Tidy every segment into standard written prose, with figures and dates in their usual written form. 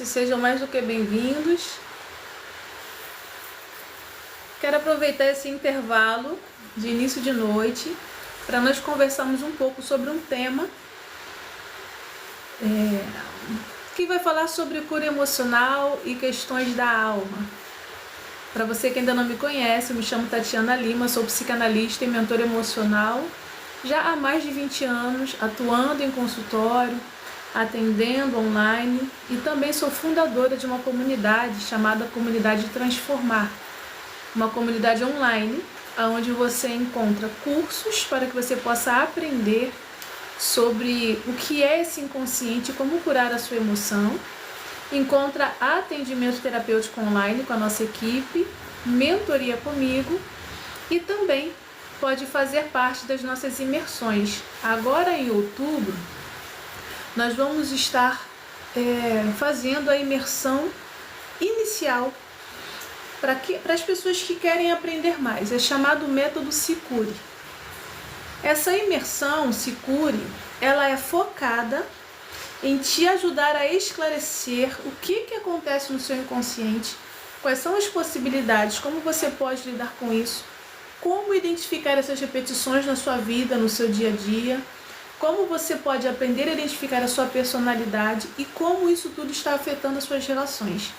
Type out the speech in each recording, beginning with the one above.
noite, sejam mais do que bem-vindos. Quero aproveitar esse intervalo de início de noite para nós conversarmos um pouco sobre um tema que vai falar sobre cura emocional e questões da alma. Para você que ainda não me conhece, eu me chamo Tatiana Lima, sou psicanalista e mentora emocional, já há mais de 20 anos, atuando em consultório, atendendo online, e também sou fundadora de uma comunidade chamada Comunidade Transformar, uma comunidade online onde você encontra cursos para que você possa aprender sobre o que é esse inconsciente, como curar a sua emoção. Encontra atendimento terapêutico online com a nossa equipe, mentoria comigo e também pode fazer parte das nossas imersões. Agora em outubro, nós vamos estar fazendo a imersão inicial para as pessoas que querem aprender mais. É chamado método Sicure. Essa imersão Sicure, ela é focada em te ajudar a esclarecer o que acontece no seu inconsciente, quais são as possibilidades, como você pode lidar com isso, como identificar essas repetições na sua vida, no seu dia a dia, como você pode aprender a identificar a sua personalidade e como isso tudo está afetando as suas relações.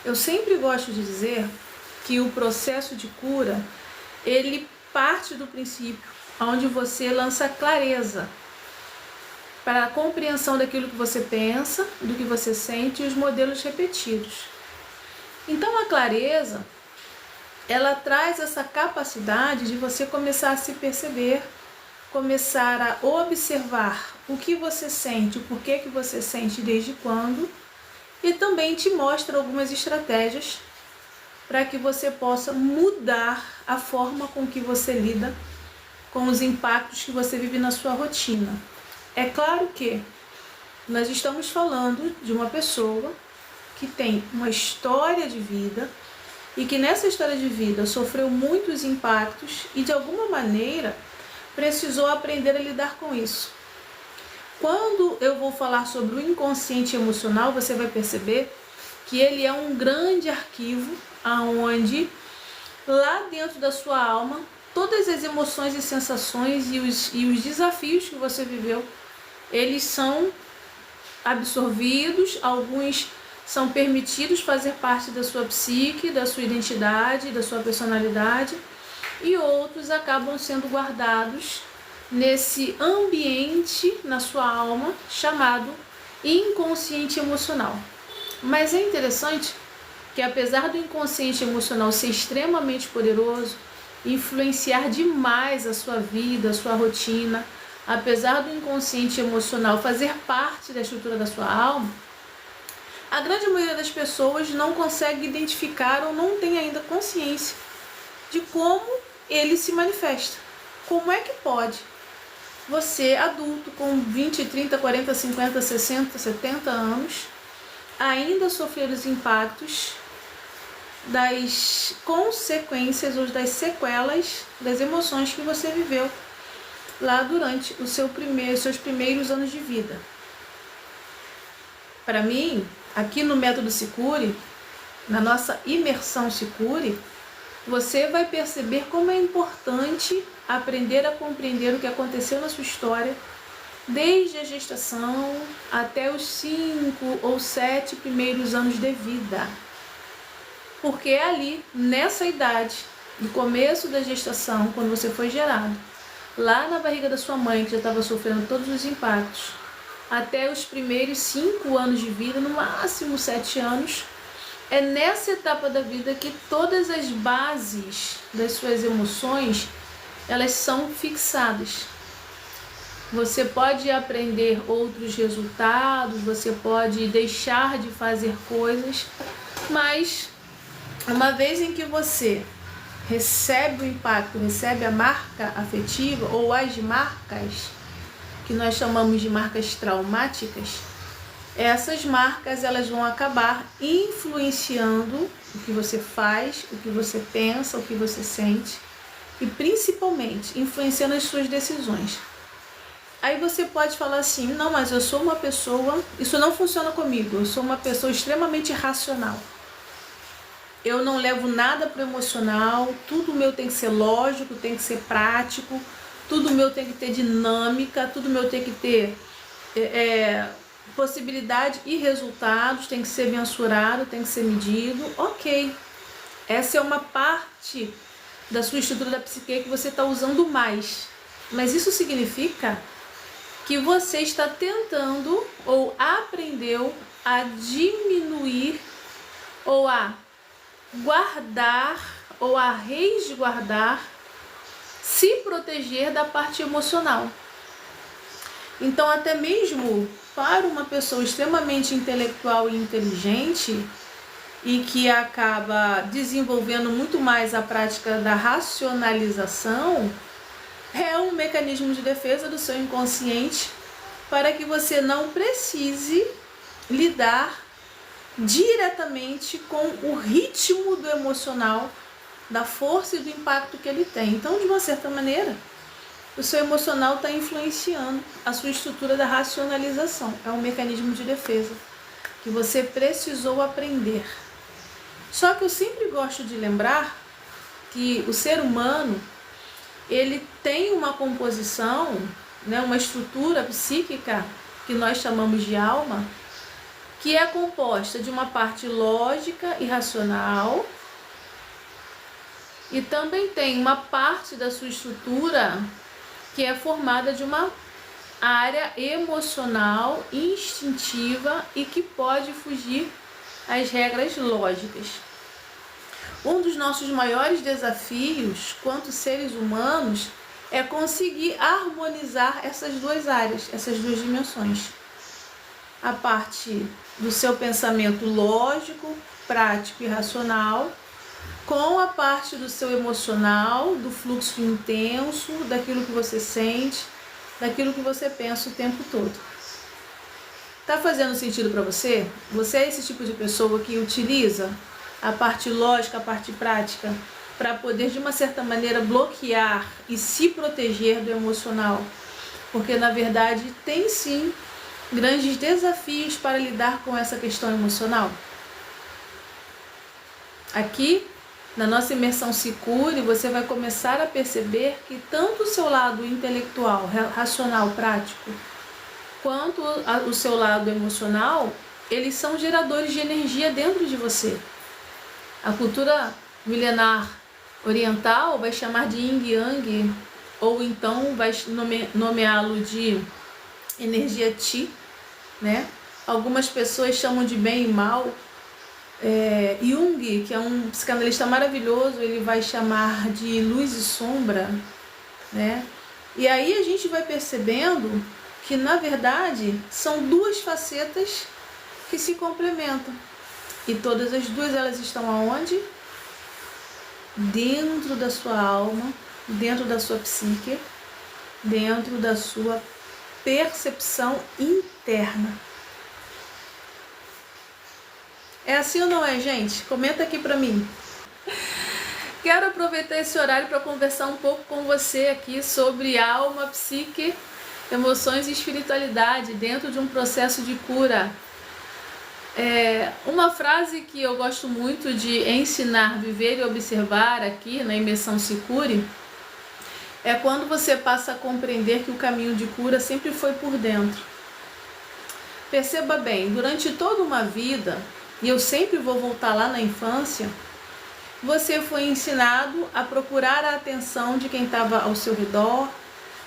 Eu sempre gosto de dizer que o processo de cura, ele parte do princípio onde você lança clareza para a compreensão daquilo que você pensa, do que você sente e os modelos repetidos. Então a clareza, ela traz essa capacidade de você começar a se perceber, começar a observar o que você sente, o porquê que você sente, desde quando, e também te mostra algumas estratégias para que você possa mudar a forma com que você lida com os impactos que você vive na sua rotina. É claro que nós estamos falando de uma pessoa que tem uma história de vida e que nessa história de vida sofreu muitos impactos e de alguma maneira precisou aprender a lidar com isso. Quando eu vou falar sobre o inconsciente emocional, você vai perceber que ele é um grande arquivo onde lá dentro da sua alma todas as emoções e sensações e os desafios que você viveu, eles são absorvidos, alguns são permitidos fazer parte da sua psique, da sua identidade, da sua personalidade, e outros acabam sendo guardados nesse ambiente na sua alma chamado inconsciente emocional. Mas é interessante que, apesar do inconsciente emocional ser extremamente poderoso, influenciar demais a sua vida, a sua rotina, apesar do inconsciente emocional fazer parte da estrutura da sua alma, a grande maioria das pessoas não consegue identificar ou não tem ainda consciência de como ele se manifesta. Como é que pode você, adulto, com 20, 30, 40, 50, 60, 70 anos, ainda sofrer os impactos das consequências ou das sequelas das emoções que você viveu lá durante os seus primeiros anos de vida? Para mim, aqui no método Sicure, na nossa imersão Sicure, você vai perceber como é importante aprender a compreender o que aconteceu na sua história, desde a gestação até os 5 ou 7 primeiros anos de vida. Porque é ali, nessa idade, no começo da gestação, quando você foi gerado, lá na barriga da sua mãe, que já estava sofrendo todos os impactos, até os primeiros 5 anos de vida, no máximo 7 anos, é nessa etapa da vida que todas as bases das suas emoções, elas são fixadas. Você pode aprender outros resultados, você pode deixar de fazer coisas, mas uma vez em que você recebe o impacto, recebe a marca afetiva ou as marcas, que nós chamamos de marcas traumáticas, essas marcas elas vão acabar influenciando o que você faz, o que você pensa, o que você sente e principalmente influenciando as suas decisões. Aí você pode falar assim, não, mas eu sou uma pessoa, isso não funciona comigo, eu sou uma pessoa extremamente racional. Eu não levo nada para o emocional, tudo meu tem que ser lógico, tem que ser prático, tudo meu tem que ter dinâmica, tudo meu tem que ter possibilidade e resultados, tem que ser mensurado, tem que ser medido. Ok, essa é uma parte da sua estrutura da psique que você está usando mais, mas isso significa que você está tentando ou aprendeu a diminuir ou a guardar ou a resguardar, se proteger da parte emocional. Então, até mesmo para uma pessoa extremamente intelectual e inteligente e que acaba desenvolvendo muito mais a prática da racionalização, é um mecanismo de defesa do seu inconsciente para que você não precise lidar diretamente com o ritmo do emocional, da força e do impacto que ele tem. Então, de uma certa maneira, o seu emocional está influenciando a sua estrutura da racionalização. É um mecanismo de defesa que você precisou aprender. Só que eu sempre gosto de lembrar que o ser humano, ele tem uma composição, né, uma estrutura psíquica que nós chamamos de alma, que é composta de uma parte lógica e racional, e também tem uma parte da sua estrutura que é formada de uma área emocional, instintiva e que pode fugir às regras lógicas. Um dos nossos maiores desafios, quanto seres humanos, é conseguir harmonizar essas duas áreas, essas duas dimensões. A parte do seu pensamento lógico, prático e racional, com a parte do seu emocional, do fluxo intenso, daquilo que você sente, daquilo que você pensa o tempo todo. Tá fazendo sentido para você? Você é esse tipo de pessoa que utiliza a parte lógica, a parte prática, para poder, de uma certa maneira, bloquear e se proteger do emocional? Porque, na verdade, tem sim grandes desafios para lidar com essa questão emocional. Aqui, na nossa imersão Se Cure, você vai começar a perceber que tanto o seu lado intelectual, racional, prático, quanto o seu lado emocional, eles são geradores de energia dentro de você. A cultura milenar oriental vai chamar de Yin Yang, ou então vai nomeá-lo de energia Qi, né? Algumas pessoas chamam de bem e mal. Jung, que é um psicanalista maravilhoso, ele vai chamar de luz e sombra, né? E aí a gente vai percebendo que, na verdade, são duas facetas que se complementam. E todas as duas, elas estão aonde? Dentro da sua alma, dentro da sua psique, dentro da sua percepção interna. É assim ou não é, gente? Comenta aqui pra mim. Quero aproveitar esse horário para conversar um pouco com você aqui sobre alma, psique, emoções e espiritualidade dentro de um processo de cura. Uma frase que eu gosto muito de ensinar, viver e observar aqui na imersão Se Cure é quando você passa a compreender que o caminho de cura sempre foi por dentro. Perceba bem, durante toda uma vida, e eu sempre vou voltar lá na infância, você foi ensinado a procurar a atenção de quem estava ao seu redor,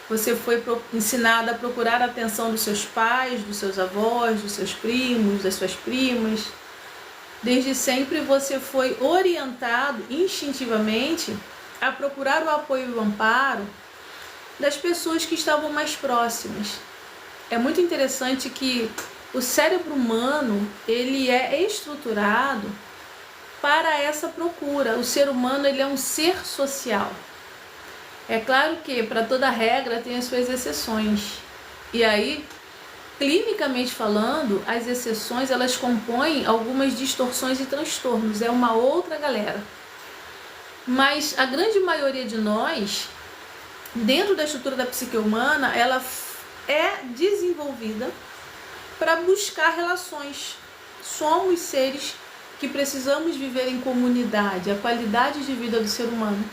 você foi ensinado a procurar a atenção dos seus pais, dos seus avós, dos seus primos, das suas primas. Desde sempre você foi orientado instintivamente a procurar o apoio e o amparo das pessoas que estavam mais próximas. É muito interessante que o cérebro humano, ele é estruturado para essa procura. O ser humano, ele é um ser social. É claro que para toda regra tem as suas exceções. E aí, clinicamente falando, as exceções, elas compõem algumas distorções e transtornos. É uma outra galera. Mas a grande maioria de nós, dentro da estrutura da psique humana, ela é desenvolvida para buscar relações. Somos seres que precisamos viver em comunidade. A qualidade de vida do ser humano,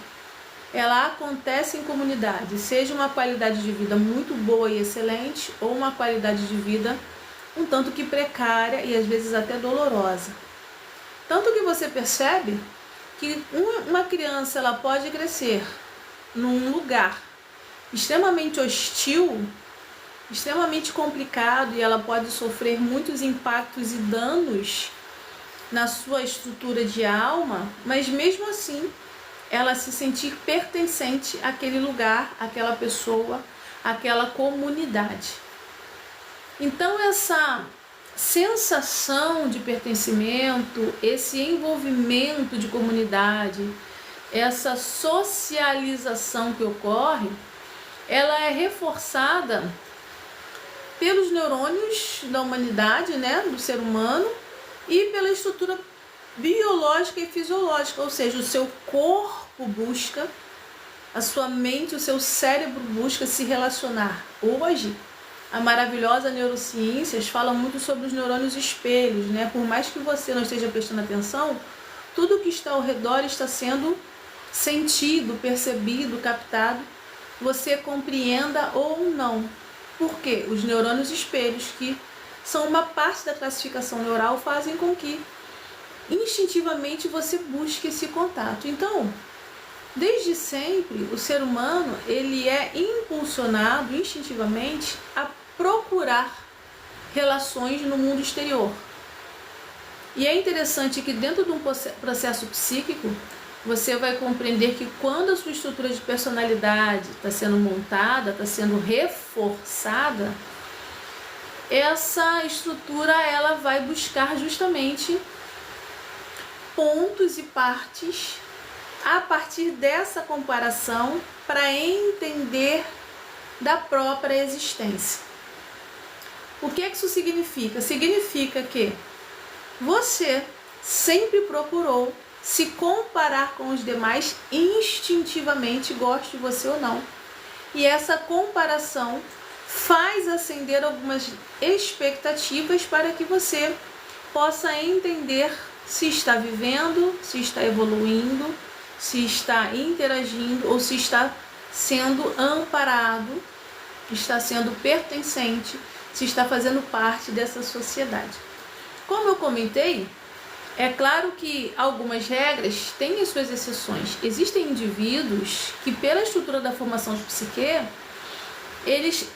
ela acontece em comunidade, seja uma qualidade de vida muito boa e excelente, ou uma qualidade de vida um tanto que precária e às vezes até dolorosa. Tanto que você percebe que uma criança ela pode crescer num lugar extremamente hostil, extremamente complicado, e ela pode sofrer muitos impactos e danos na sua estrutura de alma, mas mesmo assim ela se sentir pertencente àquele lugar, àquela pessoa, àquela comunidade. Então essa sensação de pertencimento, esse envolvimento de comunidade, essa socialização que ocorre, ela é reforçada pelos neurônios da humanidade, né, do ser humano, e pela estrutura biológica e fisiológica, ou seja, o seu corpo busca, a sua mente, o seu cérebro busca se relacionar. Hoje, a maravilhosa neurociência fala muito sobre os neurônios espelhos, né? Por mais que você não esteja prestando atenção, tudo que está ao redor está sendo sentido, percebido, captado, você compreenda ou não. Por quê? Os neurônios espelhos, que são uma parte da classificação neural, fazem com que instintivamente você busque esse contato. Então, desde sempre, o ser humano ele é impulsionado instintivamente a procurar relações no mundo exterior. E é interessante que dentro de um processo psíquico, você vai compreender que quando a sua estrutura de personalidade está sendo montada, está sendo reforçada, essa estrutura ela vai buscar justamente pontos e partes a partir dessa comparação para entender da própria existência. O que é que isso significa? Significa que você sempre procurou se comparar com os demais instintivamente, goste você ou não. E essa comparação faz acender algumas expectativas para que você possa entender se está vivendo, se está evoluindo, se está interagindo ou se está sendo amparado, está sendo pertencente, se está fazendo parte dessa sociedade. Como eu comentei, é claro que algumas regras têm as suas exceções. Existem indivíduos que, pela estrutura da formação de psique, eles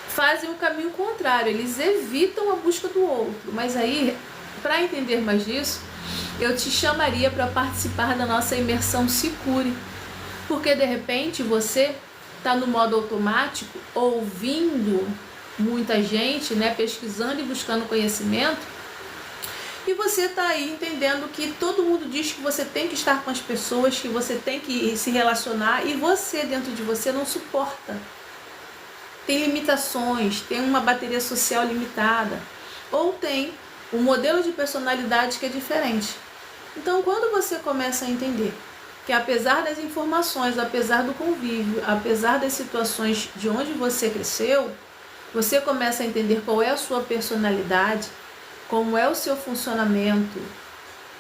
fazem o caminho contrário, eles evitam a busca do outro. Mas aí, para entender mais disso, eu te chamaria para participar da nossa imersão Sicure, porque de repente você está no modo automático, ouvindo muita gente, né, pesquisando e buscando conhecimento, e você está aí entendendo que todo mundo diz que você tem que estar com as pessoas, que você tem que se relacionar, e você dentro de você não suporta. Tem limitações, tem uma bateria social limitada, ou tem um modelo de personalidade que é diferente. Então, quando você começa a entender que apesar das informações, apesar do convívio, apesar das situações de onde você cresceu, você começa a entender qual é a sua personalidade, como é o seu funcionamento,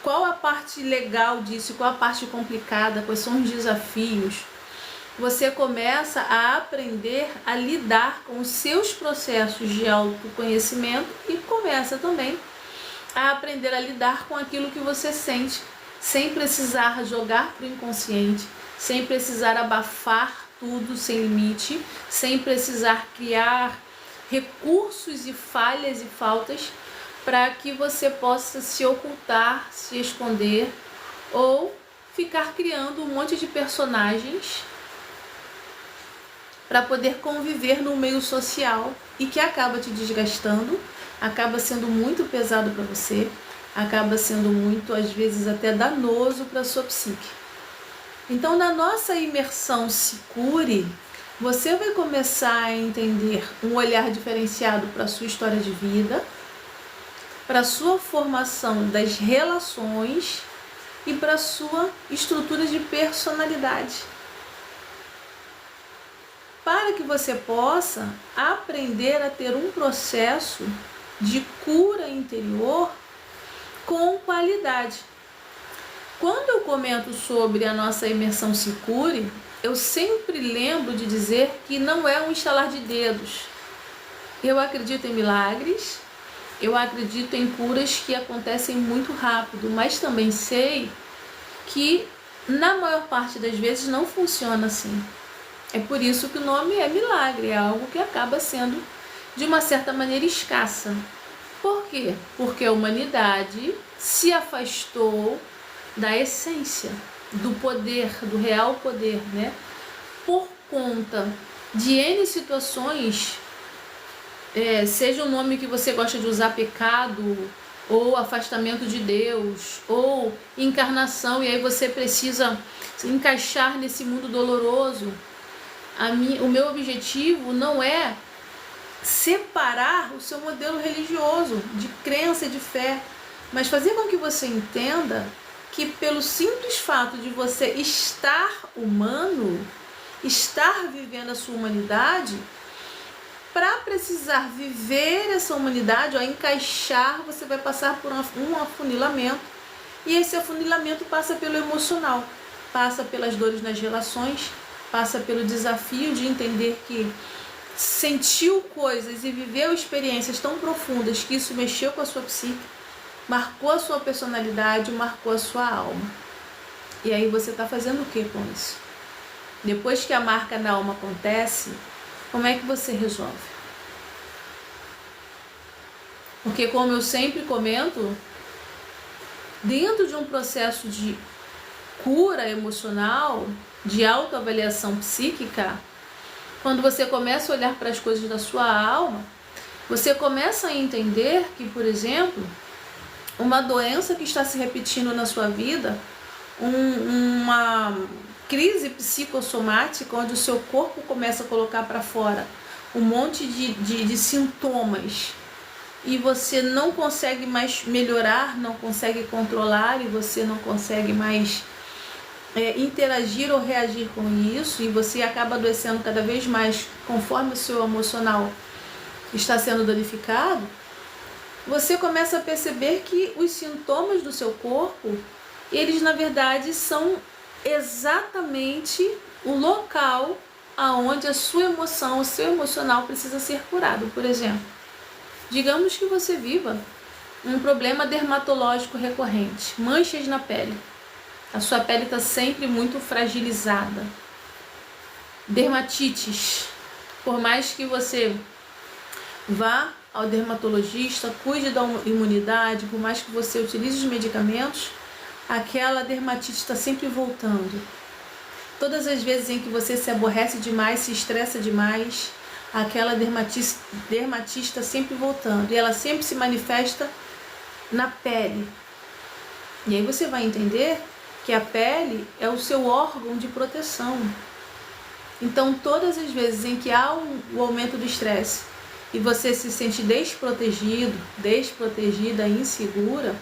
qual a parte legal disso, qual a parte complicada, quais são os desafios. Você começa a aprender a lidar com os seus processos de autoconhecimento e começa também a aprender a lidar com aquilo que você sente, sem precisar jogar para o inconsciente, sem precisar abafar tudo sem limite, sem precisar criar recursos e falhas e faltas para que você possa se ocultar, se esconder ou ficar criando um monte de personagens para poder conviver no meio social e que acaba te desgastando, acaba sendo muito pesado para você, acaba sendo muito, às vezes, até danoso para a sua psique. Então, na nossa imersão Sicure, você vai começar a entender um olhar diferenciado para a sua história de vida, para a sua formação das relações e para a sua estrutura de personalidade. para que você possa aprender a ter um processo de cura interior com qualidade. Quando eu comento sobre a nossa imersão Se Cure, eu sempre lembro de dizer que não é um estalar de dedos. Eu acredito em milagres, eu acredito em curas que acontecem muito rápido, mas também sei que na maior parte das vezes não funciona assim. É por isso que o nome é milagre, é algo que acaba sendo de uma certa maneira escassa. Por quê? Porque a humanidade se afastou da essência, do poder, do real poder, né? Por conta de N situações, seja o nome que você gosta de usar, pecado, ou afastamento de Deus, ou encarnação, e aí você precisa se encaixar nesse mundo doloroso. O meu objetivo não é separar o seu modelo religioso de crença e de fé, mas fazer com que você entenda que pelo simples fato de você estar humano, estar vivendo a sua humanidade, para precisar viver essa humanidade, encaixar, você vai passar por um afunilamento, e esse afunilamento passa pelo emocional, passa pelas dores nas relações, passa pelo desafio de entender que sentiu coisas e viveu experiências tão profundas que isso mexeu com a sua psique, marcou a sua personalidade, marcou a sua alma. E aí você está fazendo o que com isso? Depois que a marca na alma acontece, como é que você resolve? Porque, como eu sempre comento, dentro de um processo de cura emocional, de autoavaliação psíquica, quando você começa a olhar para as coisas da sua alma, você começa a entender que, por exemplo, uma doença que está se repetindo na sua vida, uma crise psicossomática, onde o seu corpo começa a colocar para fora um monte de sintomas, e você não consegue mais melhorar, não consegue controlar, e você não consegue mais interagir ou reagir com isso, e você acaba adoecendo cada vez mais conforme o seu emocional está sendo danificado, você começa a perceber que os sintomas do seu corpo, eles na verdade são exatamente o local aonde a sua emoção, o seu emocional precisa ser curado. Por exemplo, digamos que você viva um problema dermatológico recorrente, manchas na pele. A sua pele está sempre muito fragilizada. Dermatites. Por mais que você vá ao dermatologista, cuide da imunidade, por mais que você utilize os medicamentos, aquela dermatite está sempre voltando. Todas as vezes em que você se aborrece demais, se estressa demais, aquela dermatite está sempre voltando. E ela sempre se manifesta na pele. E aí você vai entender que a pele é o seu órgão de proteção. Então, todas as vezes em que há o aumento do estresse e você se sente desprotegido, desprotegida, insegura,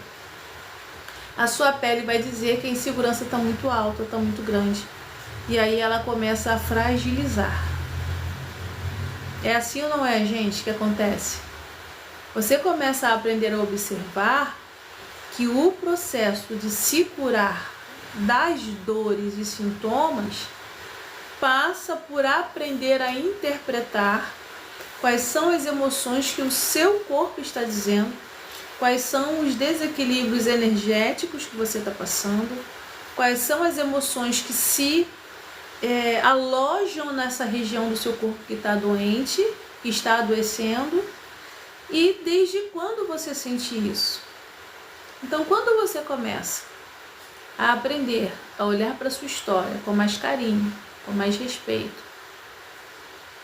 a sua pele vai dizer que a insegurança está muito alta, está muito grande. E aí ela começa a fragilizar. É assim ou não é, gente, que acontece? Você começa a aprender a observar que o processo de se curar das dores e sintomas passa por aprender a interpretar quais são as emoções que o seu corpo está dizendo, quais são os desequilíbrios energéticos que você está passando, quais são as emoções que se alojam nessa região do seu corpo que está doente, que está adoecendo, e desde quando você sente isso. Então, quando você começa a aprender a olhar para a sua história com mais carinho, com mais respeito,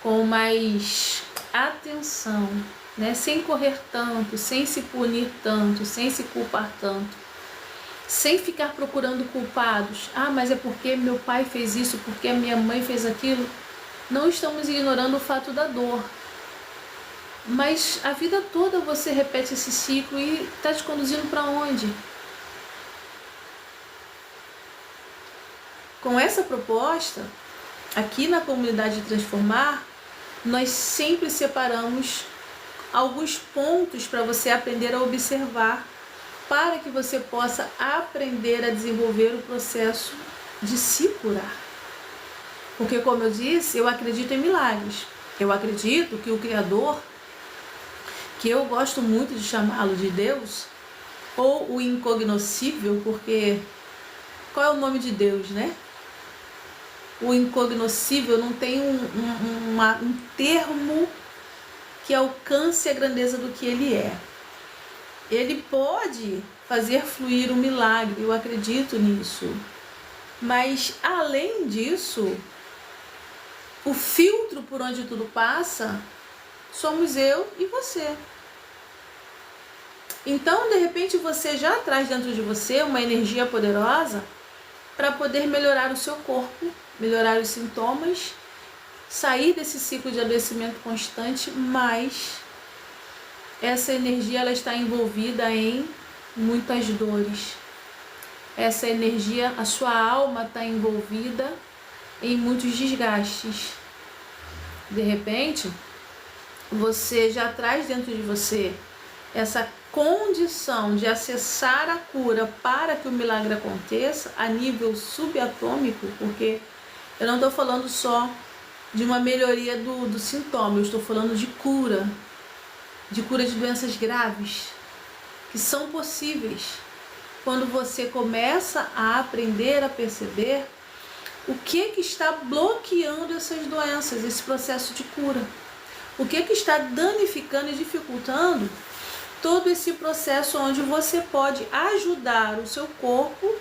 com mais atenção, né? Sem correr tanto, sem se punir tanto, sem se culpar tanto, sem ficar procurando culpados. Ah, mas é porque meu pai fez isso, porque a minha mãe fez aquilo. Não estamos ignorando o fato da dor. Mas a vida toda você repete esse ciclo e está te conduzindo para onde? Com essa proposta, aqui na comunidade de Transformar, nós sempre separamos alguns pontos para você aprender a observar, para que você possa aprender a desenvolver o processo de se curar. Porque, como eu disse, eu acredito em milagres. Eu acredito que o Criador, que eu gosto muito de chamá-lo de Deus, ou o incognoscível, porque qual é o nome de Deus, né? O incognoscível não tem um termo que alcance a grandeza do que ele é. Ele pode fazer fluir um milagre, eu acredito nisso. Mas, além disso, o filtro por onde tudo passa somos eu e você. Então, de repente, você já traz dentro de você uma energia poderosa para poder melhorar o seu corpo, melhorar os sintomas, sair desse ciclo de adoecimento constante, mas essa energia ela está envolvida em muitas dores. Essa energia, a sua alma está envolvida em muitos desgastes. De repente, você já traz dentro de você essa condição de acessar a cura para que o milagre aconteça a nível subatômico, porque eu não estou falando só de uma melhoria do sintoma, eu estou falando de cura de doenças graves, que são possíveis quando você começa a aprender a perceber o que está bloqueando essas doenças, esse processo de cura. O que está danificando e dificultando todo esse processo onde você pode ajudar o seu corpo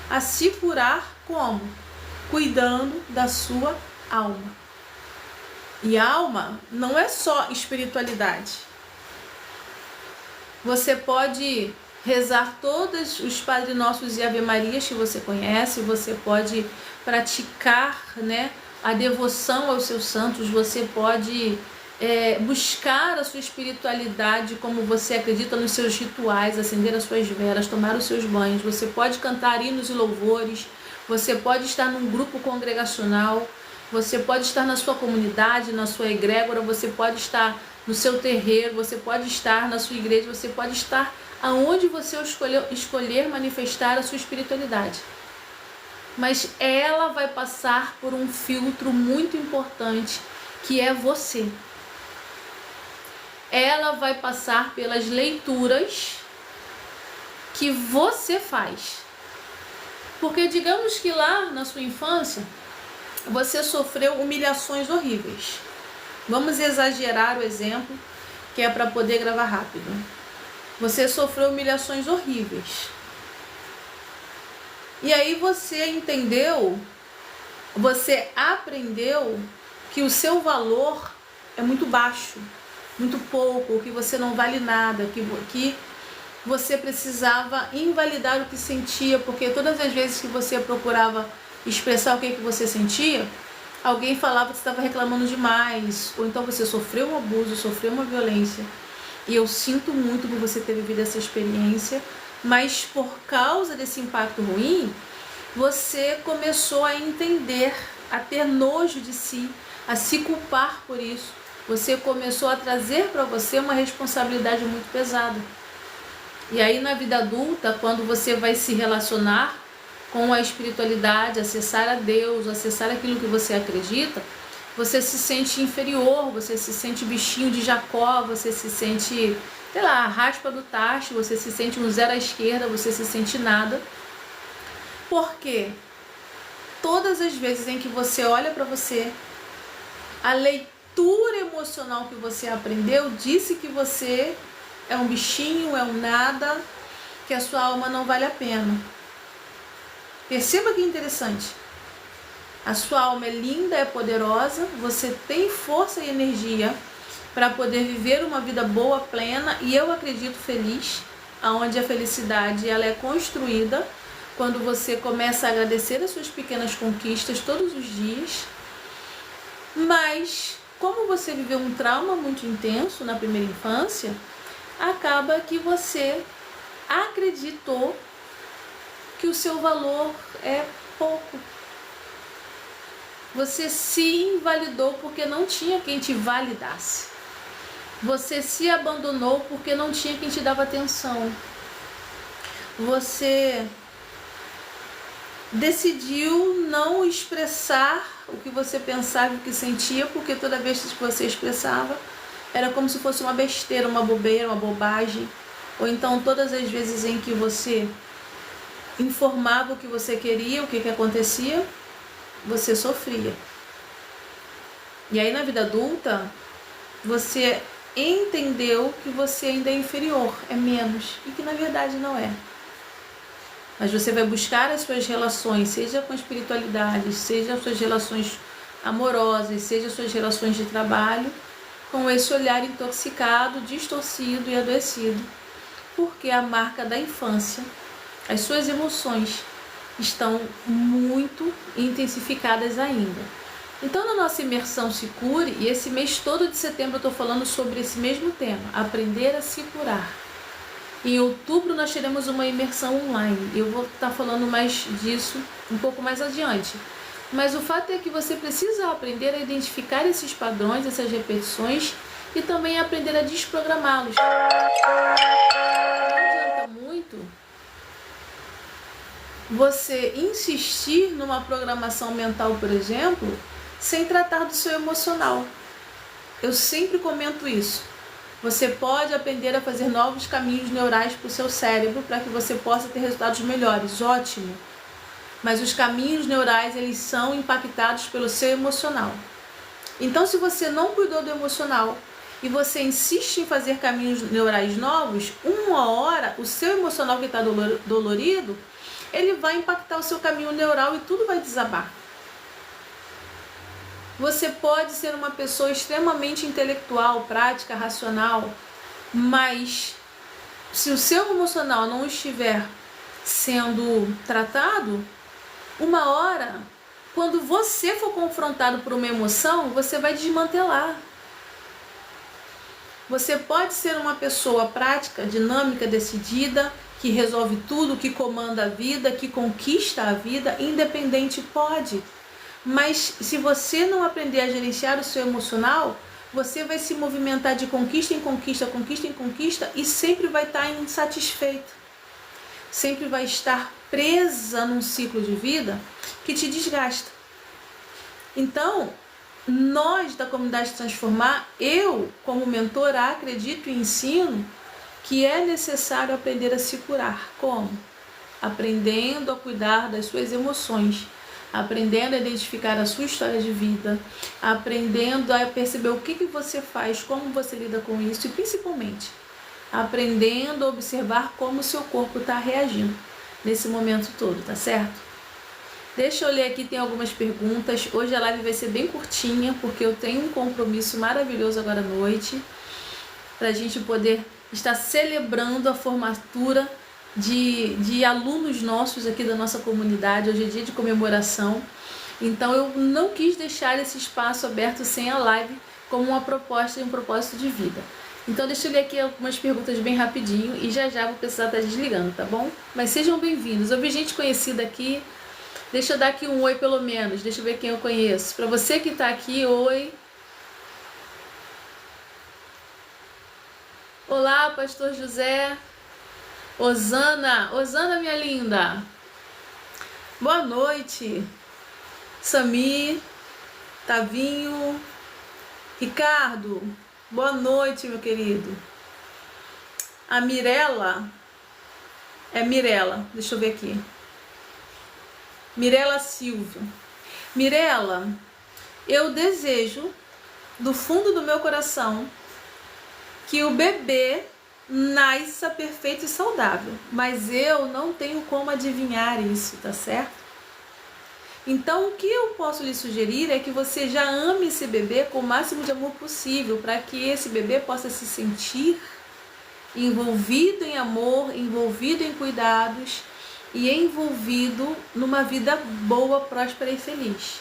a se curar como? Cuidando da sua alma. E alma não é só espiritualidade. Você pode rezar todos os Padre Nossos e Ave Marias que você conhece, você pode praticar, né, a devoção aos seus santos, você pode buscar a sua espiritualidade como você acredita nos seus rituais, acender as suas velas, tomar os seus banhos, você pode cantar hinos e louvores, você pode estar num grupo congregacional, você pode estar na sua comunidade, na sua egrégora, você pode estar no seu terreiro, você pode estar na sua igreja, você pode estar aonde você escolher manifestar a sua espiritualidade. Mas ela vai passar por um filtro muito importante, que é você. Ela vai passar pelas leituras que você faz. Porque digamos que lá na sua infância, você sofreu humilhações horríveis. Vamos exagerar o exemplo, que é para poder gravar rápido. Você sofreu humilhações horríveis. E aí você entendeu, você aprendeu que o seu valor é muito baixo, muito pouco, que você não vale nada, que você precisava invalidar o que sentia, porque todas as vezes que você procurava expressar o que você sentia, alguém falava que você estava reclamando demais, ou então você sofreu um abuso, sofreu uma violência. E eu sinto muito por você ter vivido essa experiência, mas por causa desse impacto ruim, você começou a entender, a ter nojo de si, a se culpar por isso. Você começou a trazer para você uma responsabilidade muito pesada. E aí na vida adulta, quando você vai se relacionar com a espiritualidade, acessar a Deus, acessar aquilo que você acredita, você se sente inferior, você se sente bichinho de Jacó, você se sente, sei lá, a raspa do tacho, você se sente um zero à esquerda, você se sente nada. Por quê? Todas as vezes em que você olha para você, a leitura emocional que você aprendeu disse que você é um bichinho, é um nada, que a sua alma não vale a pena. Perceba que interessante. A sua alma é linda, é poderosa, você tem força e energia para poder viver uma vida boa, plena, e eu acredito feliz, aonde a felicidade ela é construída quando você começa a agradecer as suas pequenas conquistas todos os dias. Mas como você viveu um trauma muito intenso na primeira infância, acaba que você acreditou que o seu valor é pouco. Você se invalidou porque não tinha quem te validasse. Você se abandonou porque não tinha quem te dava atenção. Você decidiu não expressar o que você pensava e o que sentia, porque toda vez que você expressava era como se fosse uma besteira, uma bobeira, uma bobagem. Ou então todas as vezes em que você informava o que você queria, o que acontecia, você sofria. E aí na vida adulta, você entendeu que você ainda é inferior, é menos, e que na verdade não é. Mas você vai buscar as suas relações, seja com a espiritualidade, seja as suas relações amorosas, seja as suas relações de trabalho, com esse olhar intoxicado, distorcido e adoecido. Porque a marca da infância, as suas emoções estão muito intensificadas ainda. Então, na nossa imersão Se Cure, e esse mês todo de setembro eu estou falando sobre esse mesmo tema, aprender a se curar. Em outubro nós teremos uma imersão online, eu vou estar falando mais disso um pouco mais adiante. Mas o fato é que você precisa aprender a identificar esses padrões, essas repetições, e também aprender a desprogramá-los. Não adianta muito você insistir numa programação mental, por exemplo, sem tratar do seu emocional. Eu sempre comento isso. Você pode aprender a fazer novos caminhos neurais para o seu cérebro para que você possa ter resultados melhores, ótimo. Mas os caminhos neurais, eles são impactados pelo seu emocional. Então, se você não cuidou do emocional e você insiste em fazer caminhos neurais novos, uma hora o seu emocional que está dolorido, ele vai impactar o seu caminho neural e tudo vai desabar. Você pode ser uma pessoa extremamente intelectual, prática, racional, mas se o seu emocional não estiver sendo tratado, uma hora, quando você for confrontado por uma emoção, você vai desmantelar. Você pode ser uma pessoa prática, dinâmica, decidida, que resolve tudo, que comanda a vida, que conquista a vida, independente, pode. Mas se você não aprender a gerenciar o seu emocional, você vai se movimentar de conquista em conquista, conquista em conquista e sempre vai estar insatisfeito. Sempre vai estar presa num ciclo de vida que te desgasta. Então, nós da comunidade Transformar, eu como mentora acredito e ensino que é necessário aprender a se curar. Como? Aprendendo a cuidar das suas emoções, aprendendo a identificar a sua história de vida, aprendendo a perceber o que você faz, como você lida com isso e principalmente aprendendo a observar como o seu corpo está reagindo nesse momento todo, tá certo? Deixa eu ler aqui, tem algumas perguntas. Hoje a live vai ser bem curtinha, porque eu tenho um compromisso maravilhoso agora à noite, para a gente poder estar celebrando a formatura de alunos nossos aqui da nossa comunidade. Hoje é dia de comemoração, então eu não quis deixar esse espaço aberto sem a live como uma proposta e um propósito de vida. Então deixa eu ler aqui algumas perguntas bem rapidinho e já vou precisar estar desligando, tá bom? Mas sejam bem-vindos. Eu vi gente conhecida aqui. Deixa eu dar aqui um oi pelo menos. Deixa eu ver quem eu conheço. Para você que está aqui, oi. Olá, Pastor José. Osana, minha linda. Boa noite. Samir, Tavinho, Ricardo. Boa noite, meu querido. A Mirella, deixa eu ver aqui. Mirella Silva. Mirella, eu desejo do fundo do meu coração que o bebê nasça perfeito e saudável, mas eu não tenho como adivinhar isso, tá certo? Então, o que eu posso lhe sugerir é que você já ame esse bebê com o máximo de amor possível, para que esse bebê possa se sentir envolvido em amor, envolvido em cuidados e envolvido numa vida boa, próspera e feliz.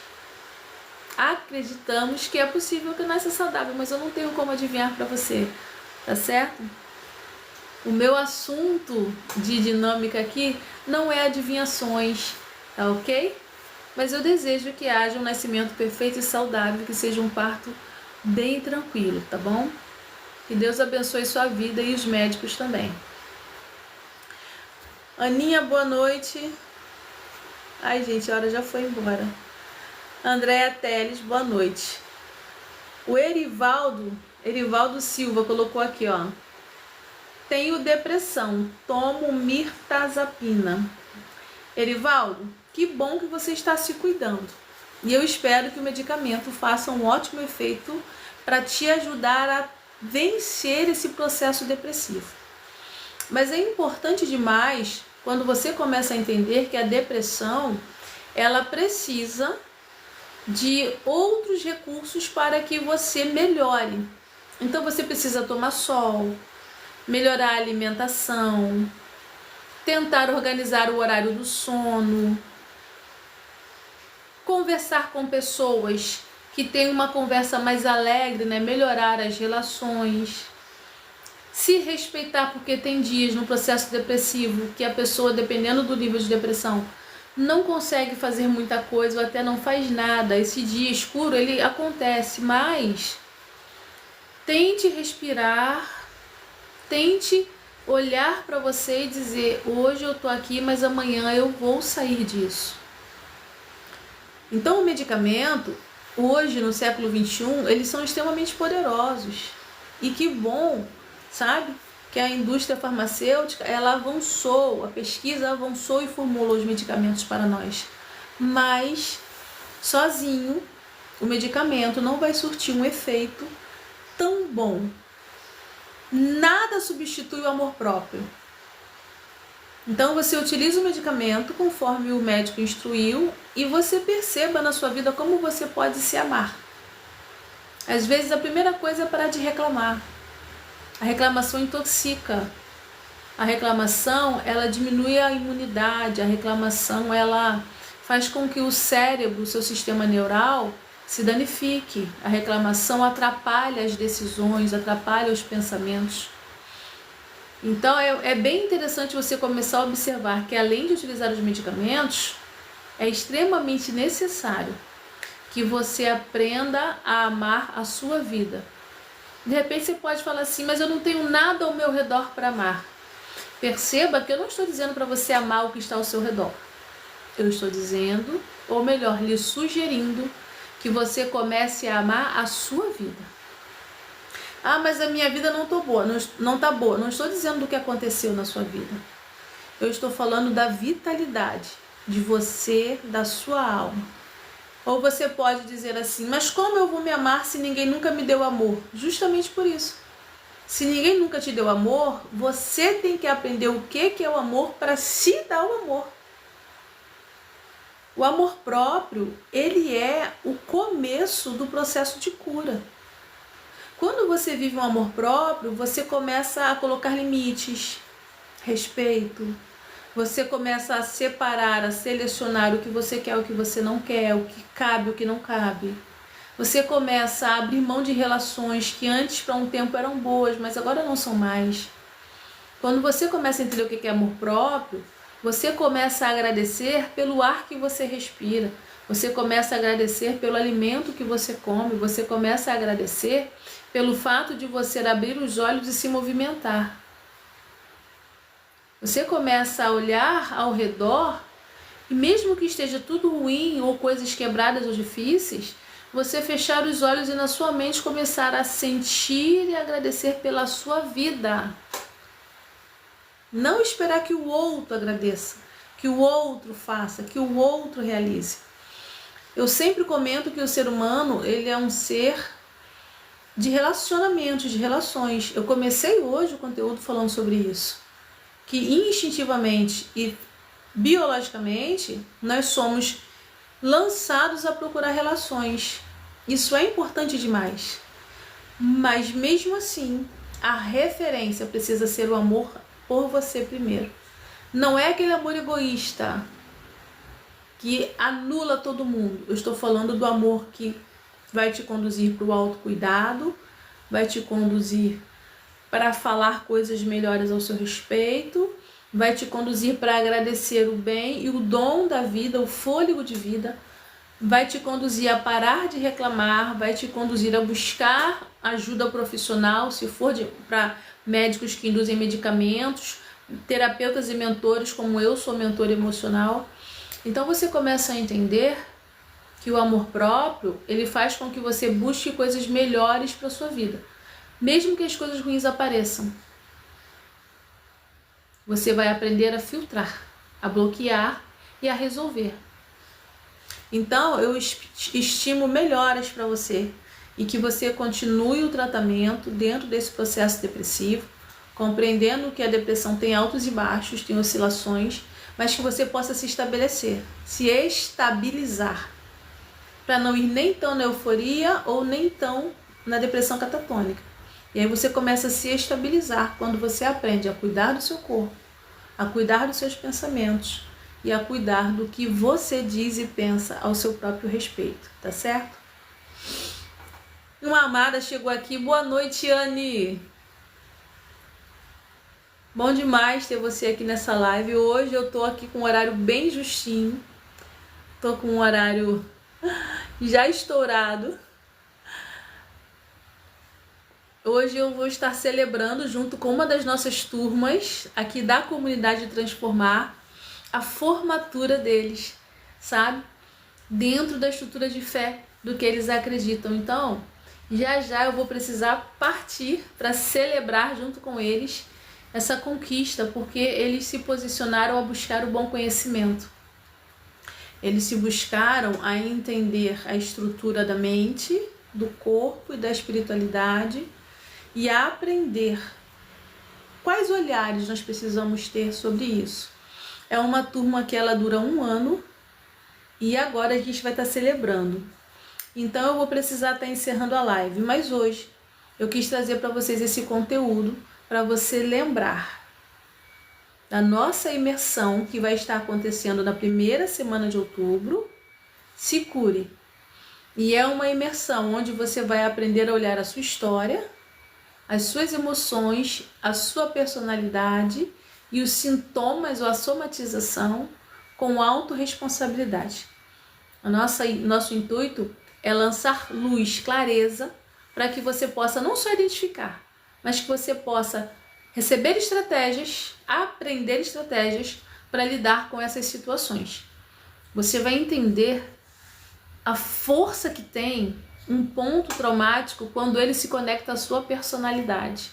Acreditamos que é possível que nasça saudável, mas eu não tenho como adivinhar para você, tá certo? O meu assunto de dinâmica aqui não é adivinhações, tá ok? mas eu desejo que haja um nascimento perfeito e saudável, que seja um parto bem tranquilo, tá bom? Que Deus abençoe sua vida e os médicos também. Aninha, boa noite. Ai, gente, a hora já foi embora. Andréa Teles, boa noite. O Erivaldo Silva colocou aqui, ó. Tenho depressão, tomo mirtazapina. Erivaldo, que bom que você está se cuidando. E eu espero que o medicamento faça um ótimo efeito para te ajudar a vencer esse processo depressivo. Mas é importante demais quando você começa a entender que a depressão, ela precisa de outros recursos para que você melhore. Então você precisa tomar sol, melhorar a alimentação, tentar organizar o horário do sono, conversar com pessoas que têm uma conversa mais alegre, né? Melhorar as relações, se respeitar, porque tem dias no processo depressivo que a pessoa, dependendo do nível de depressão, não consegue fazer muita coisa ou até não faz nada. Esse dia escuro, ele acontece, mas tente respirar, tente olhar para você e dizer, hoje eu tô aqui, mas amanhã eu vou sair disso. Então o medicamento, hoje no século XXI, eles são extremamente poderosos. E que bom, sabe? Que a indústria farmacêutica, ela avançou, a pesquisa avançou e formulou os medicamentos para nós. Mas, sozinho, o medicamento não vai surtir um efeito tão bom. Nada substitui o amor próprio. Então, você utiliza o medicamento conforme o médico instruiu e você perceba na sua vida como você pode se amar. Às vezes, a primeira coisa é parar de reclamar. A reclamação intoxica. A reclamação, ela diminui a imunidade. A reclamação, ela faz com que o cérebro, o seu sistema neural, se danifique. A reclamação atrapalha as decisões, atrapalha os pensamentos. Então, é bem interessante você começar a observar que, além de utilizar os medicamentos, é extremamente necessário que você aprenda a amar a sua vida. De repente você pode falar assim, mas eu não tenho nada ao meu redor para amar. Perceba que eu não estou dizendo para você amar o que está ao seu redor. Eu estou dizendo, ou melhor, lhe sugerindo, que você comece a amar a sua vida. Ah, mas a minha vida não está boa. Não estou dizendo do que aconteceu na sua vida. Eu estou falando da vitalidade de você, da sua alma. Ou você pode dizer assim, mas como eu vou me amar se ninguém nunca me deu amor? Justamente por isso. Se ninguém nunca te deu amor, você tem que aprender o que é o amor para se dar o amor. O amor próprio, ele é o começo do processo de cura. Quando você vive um amor próprio, você começa a colocar limites, respeito. Você começa a separar, a selecionar o que você quer, o que você não quer, o que cabe, o que não cabe. Você começa a abrir mão de relações que antes, para um tempo, eram boas, mas agora não são mais. Quando você começa a entender o que é amor próprio, você começa a agradecer pelo ar que você respira. Você começa a agradecer pelo alimento que você come. Você começa a agradecer pelo fato de você abrir os olhos e se movimentar. Você começa a olhar ao redor e mesmo que esteja tudo ruim ou coisas quebradas ou difíceis, você fechar os olhos e na sua mente começar a sentir e agradecer pela sua vida. Não esperar que o outro agradeça, que o outro faça, que o outro realize. Eu sempre comento que o ser humano, ele é um ser de relacionamentos, de relações. Eu comecei hoje o conteúdo falando sobre isso. Que instintivamente e biologicamente nós somos lançados a procurar relações. Isso é importante demais. Mas mesmo assim, a referência precisa ser o amor por você primeiro. Não é aquele amor egoísta que anula todo mundo. Eu estou falando do amor que vai te conduzir para o autocuidado, vai te conduzir para falar coisas melhores ao seu respeito, vai te conduzir para agradecer o bem e o dom da vida, o fôlego de vida, vai te conduzir a parar de reclamar, vai te conduzir a buscar ajuda profissional, se for para médicos que induzem medicamentos, terapeutas e mentores, como eu sou mentor emocional. Então você começa a entender que o amor próprio, ele faz com que você busque coisas melhores para sua vida, mesmo que as coisas ruins apareçam. Você vai aprender a filtrar, a bloquear e a resolver. Então, eu estimo melhoras para você e que você continue o tratamento dentro desse processo depressivo, compreendendo que a depressão tem altos e baixos, tem oscilações, mas que você possa se estabelecer, se estabilizar, para não ir nem tão na euforia ou nem tão na depressão catatônica. E aí você começa a se estabilizar quando você aprende a cuidar do seu corpo, a cuidar dos seus pensamentos e a cuidar do que você diz e pensa ao seu próprio respeito, tá certo? Uma amada chegou aqui. Boa noite, Anne. Bom demais ter você aqui nessa live. Hoje eu tô aqui com um horário bem justinho. Tô com um horário já estourado. Hoje eu vou estar celebrando junto com uma das nossas turmas aqui da Comunidade Transformar a formatura deles, sabe? Dentro da estrutura de fé do que eles acreditam. Então, já eu vou precisar partir para celebrar junto com eles essa conquista, porque eles se posicionaram a buscar o bom conhecimento. Eles se buscaram a entender a estrutura da mente, do corpo e da espiritualidade e a aprender quais olhares nós precisamos ter sobre isso. É uma turma que ela dura 1 ano e agora a gente vai estar celebrando. Então eu vou precisar estar encerrando a live, mas hoje eu quis trazer para vocês esse conteúdo para você lembrar da nossa imersão que vai estar acontecendo na primeira semana de outubro. Se cure. E é uma imersão onde você vai aprender a olhar a sua história, as suas emoções, a sua personalidade e os sintomas ou a somatização com autorresponsabilidade. Nosso intuito é lançar luz, clareza, para que você possa não só identificar, mas que você possa receber estratégias, aprender estratégias para lidar com essas situações. Você vai entender a força que tem um ponto traumático quando ele se conecta à sua personalidade.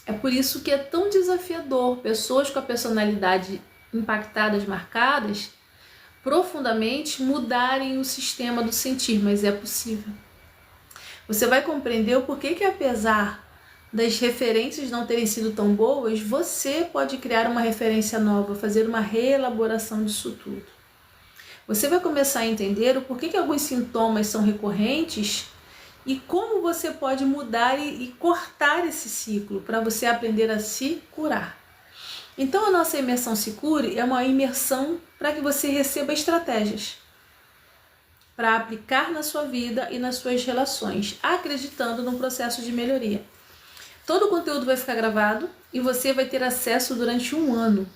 É por isso que é tão desafiador pessoas com a personalidade impactadas, marcadas, profundamente mudarem o sistema do sentir, mas é possível. Você vai compreender o porquê que, apesar das referências não terem sido tão boas, você pode criar uma referência nova, fazer uma reelaboração disso tudo. Você vai começar a entender o porquê que alguns sintomas são recorrentes e como você pode mudar e cortar esse ciclo para você aprender a se curar. Então a nossa imersão Se Cure é uma imersão para que você receba estratégias para aplicar na sua vida e nas suas relações, acreditando num processo de melhoria. Todo o conteúdo vai ficar gravado e você vai ter acesso durante 1 ano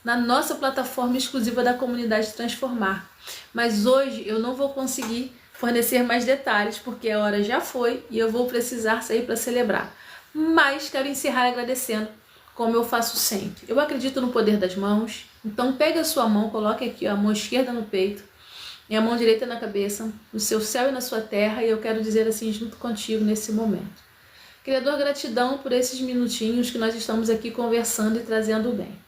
na nossa plataforma exclusiva da Comunidade Transformar. Mas hoje eu não vou conseguir fornecer mais detalhes porque a hora já foi e eu vou precisar sair para celebrar. Mas quero encerrar agradecendo, como eu faço sempre. Eu acredito no poder das mãos, então pegue a sua mão, coloque aqui a mão esquerda no peito e a mão direita na cabeça, no seu céu e na sua terra, e eu quero dizer assim junto contigo nesse momento. Criador, gratidão por esses minutinhos que nós estamos aqui conversando e trazendo o bem.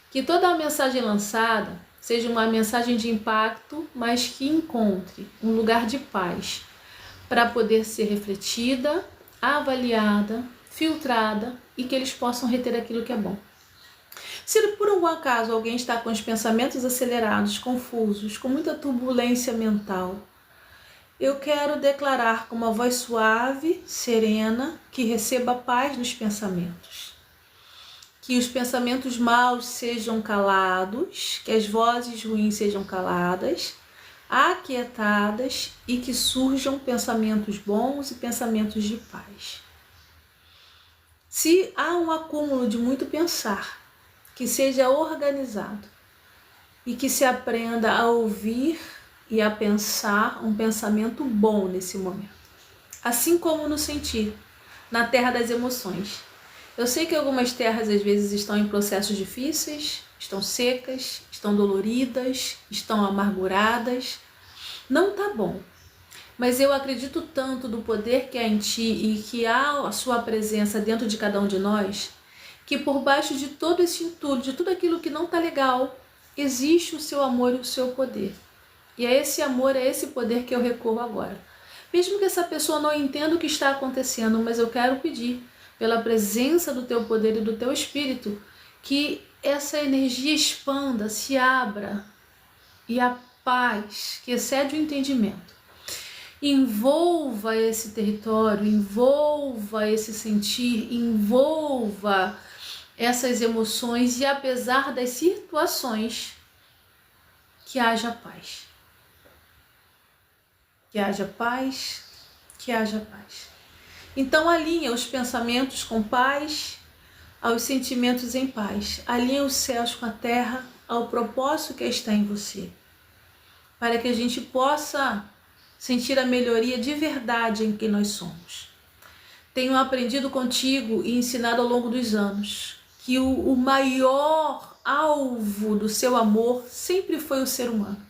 Que toda a mensagem lançada seja uma mensagem de impacto, mas que encontre um lugar de paz para poder ser refletida, avaliada, filtrada e que eles possam reter aquilo que é bom. Se por algum acaso alguém está com os pensamentos acelerados, confusos, com muita turbulência mental, eu quero declarar com uma voz suave, serena, que receba paz nos pensamentos. Que os pensamentos maus sejam calados, que as vozes ruins sejam caladas, aquietadas e que surjam pensamentos bons e pensamentos de paz. Se há um acúmulo de muito pensar, que seja organizado e que se aprenda a ouvir e a pensar um pensamento bom nesse momento. Assim como no sentir, na terra das emoções. Eu sei que algumas terras às vezes estão em processos difíceis, estão secas, estão doloridas, estão amarguradas. Não tá bom. Mas eu acredito tanto do poder que há em ti e que há a sua presença dentro de cada um de nós, que por baixo de todo esse entulho, de tudo aquilo que não tá legal, existe o seu amor e o seu poder. E é esse amor, é esse poder que eu recorro agora. Mesmo que essa pessoa não entenda o que está acontecendo, mas eu quero pedir, pela presença do teu poder e do teu espírito, que essa energia expanda, se abra, e a paz, que excede o entendimento, envolva esse território, envolva esse sentir, envolva essas emoções, e apesar das situações, que haja paz. Que haja paz, que haja paz. Então alinha os pensamentos com paz, aos sentimentos em paz. Alinha os céus com a terra, ao propósito que está em você. Para que a gente possa sentir a melhoria de verdade em quem nós somos. Tenho aprendido contigo e ensinado ao longo dos anos que o maior alvo do seu amor sempre foi o ser humano.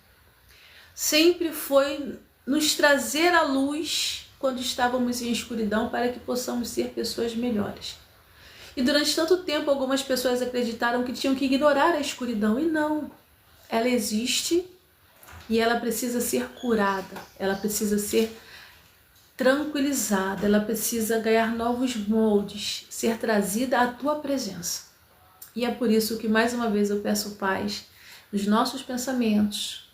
Sempre foi nos trazer à luz quando estávamos em escuridão, para que possamos ser pessoas melhores. E durante tanto tempo algumas pessoas acreditaram que tinham que ignorar a escuridão, e não. Ela existe e ela precisa ser curada, ela precisa ser tranquilizada, ela precisa ganhar novos moldes, ser trazida à tua presença. E é por isso que mais uma vez eu peço paz nos nossos pensamentos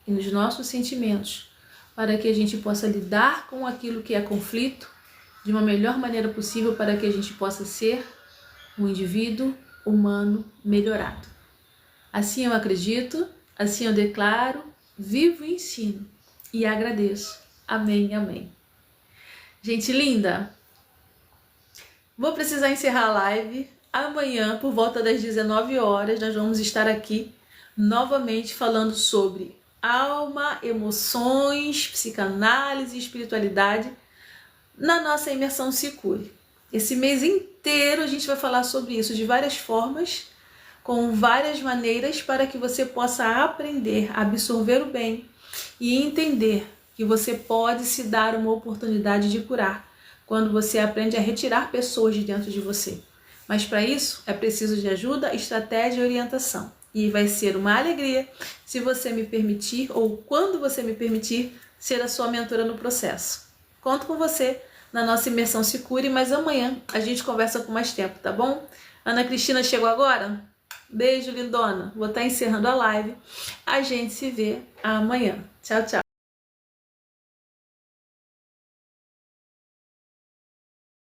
e nos nossos sentimentos, para que a gente possa lidar com aquilo que é conflito de uma melhor maneira possível, para que a gente possa ser um indivíduo humano melhorado. Assim eu acredito, assim eu declaro, vivo e ensino e agradeço. Amém, amém. Gente linda, vou precisar encerrar a live. Amanhã, por volta das 19 horas, nós vamos estar aqui novamente falando sobre alma, emoções, psicanálise e espiritualidade na nossa imersão Se Cure. Esse mês inteiro a gente vai falar sobre isso de várias formas, com várias maneiras, para que você possa aprender a absorver o bem e entender que você pode se dar uma oportunidade de curar quando você aprende a retirar pessoas de dentro de você. Mas para isso é preciso de ajuda, estratégia e orientação. E vai ser uma alegria se você me permitir, ou quando você me permitir, ser a sua mentora no processo. Conto com você na nossa imersão Se Cure, mas amanhã a gente conversa com mais tempo, tá bom? Ana Cristina chegou agora? Beijo, lindona. Vou estar encerrando a live. A gente se vê amanhã. Tchau, tchau.